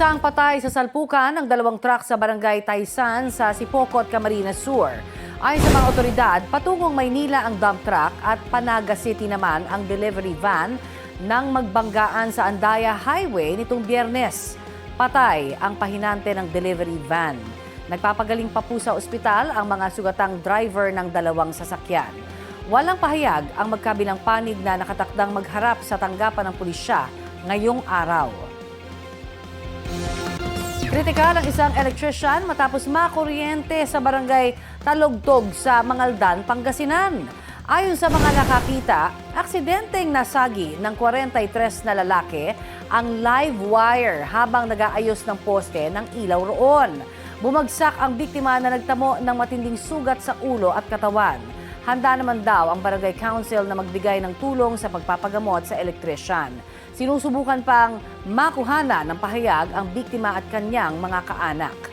Isang patay sa salpukan ng dalawang truck sa barangay Taysan sa Sipocot, Camarines Sur. Ayon sa mga otoridad, patungong Maynila ang dump truck at Panaga City naman ang delivery van nang magbanggaan sa Andaya Highway nitong Biyernes. Patay ang pahinante ng delivery van. Nagpapagaling pa po sa ospital ang mga sugatang driver ng dalawang sasakyan. Walang pahayag ang magkabilang panig na nakatakdang magharap sa tanggapan ng pulisya ngayong araw. Kritikal ang isang electrician matapos makuryente sa barangay Talugtog sa Mangaldan, Pangasinan. Ayon sa mga nakakita, aksidenteng nasagi ng 43 na lalaki ang live wire habang nag-aayos ng poste ng ilaw roon. Bumagsak ang biktima na nagtamo ng matinding sugat sa ulo at katawan. Handa naman daw ang barangay council na magbigay ng tulong sa pagpapagamot sa electrician. Sinusubukan pang makuhana ng pahayag ang biktima at kanyang mga kaanak.